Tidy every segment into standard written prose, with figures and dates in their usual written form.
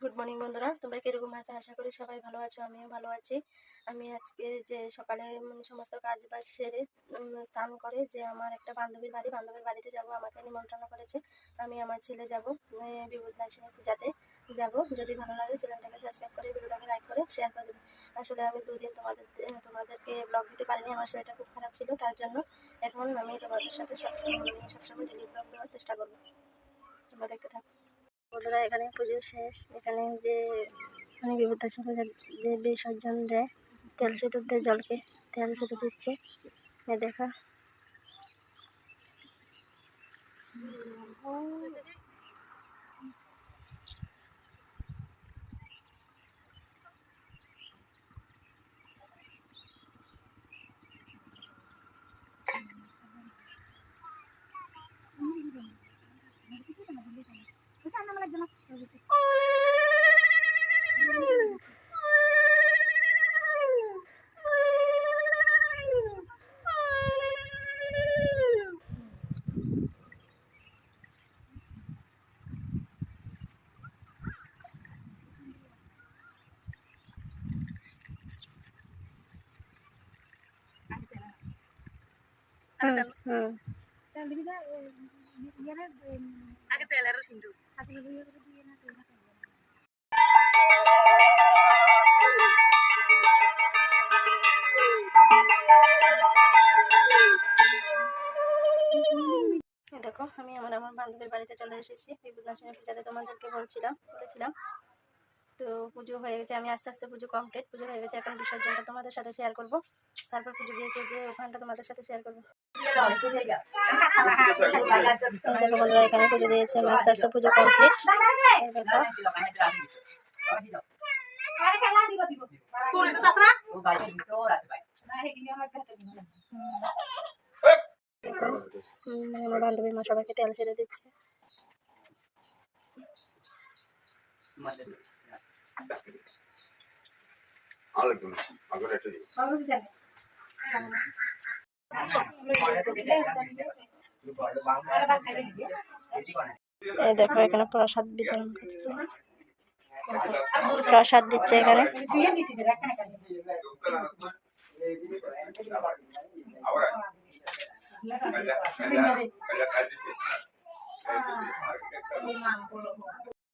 Good morning বন্ধুরা, তোমরা কিরকম আছো? আশা করি সবাই ভালো আছো, আমিও ভালো আছি। আমি আজকে যে সকালে সমস্ত কাজ বাজ সেরে স্নান করে যে আমার একটা বান্ধবীর বাড়িতে যাব, আমাকে নিমন্ত্রণ করেছে। আমি আমার ছেলে যাব, বিভূত নার্সিং পূজাতে যাব। যদি ভালো লাগে চ্যানেলটাকে সাবস্ক্রাইব করে ভিডিওটাকে লাইক করে শেয়ার করে দেবে। আসলে আমি দুদিন তোমাদেরকে ব্লগ দিতে পারিনি, আমার শরীরটা খুব খারাপ ছিল, তার জন্য এখন আমি তোমাদের সাথে সবসময় ডেলি ব্লগ দেওয়ার চেষ্টা করবো। তোমরা দেখতে থাকো বন্ধুরা। এখানে পুজো শেষ। এখানে যে বিভূতার সাথে যে বিসর্জন দেয়, তেল সিঁদুর দিয়ে জলকে তেল সিঁদুর দিচ্ছে। এ দেখা আগে তেল আর সিন্দুর দেখো, আমি আমার বান্ধবীর বাড়িতে চলে এসেছি। বিভূত নার্সিং পূজাতে তোমাদেরকে বলেছিলাম। তো পুজো হয়ে গেছে, আমি আস্তে আস্তে পুজো কমপ্লিট, পুজো হয়ে গেছে। এখন বিসর্জনটা তোমাদের সাথে শেয়ার করব, তারপর পুজো দিয়েছে যে ওখানটা তোমাদের সাথে শেয়ার করবো। দেখো বন্ধুরা, এখানে পুজো দিয়েছে, আমি আস্তে আস্তে পুজো কমপ্লিট। আমার বান্ধবীর মা সবাইকে তেল ফেলে দিচ্ছে। এই দেখো, এখানে প্রসাদ বিতরণ করছে, প্রসাদ দিচ্ছে এখানে।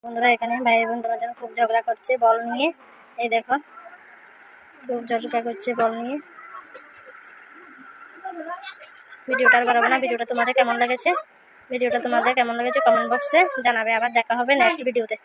বন্ধুরা, এখানে ভাই বোন তোমার জন্য খুব ঝগড়া করছে বল নিয়ে। এই দেখো, খুব ঝগড়া করছে বল নিয়ে। ভিডিওটা আর বাড়াবো না। ভিডিওটা তোমাদের কেমন লেগেছে কমেন্ট বক্সে জানাবে। আবার দেখা হবে নেক্সট ভিডিওতে।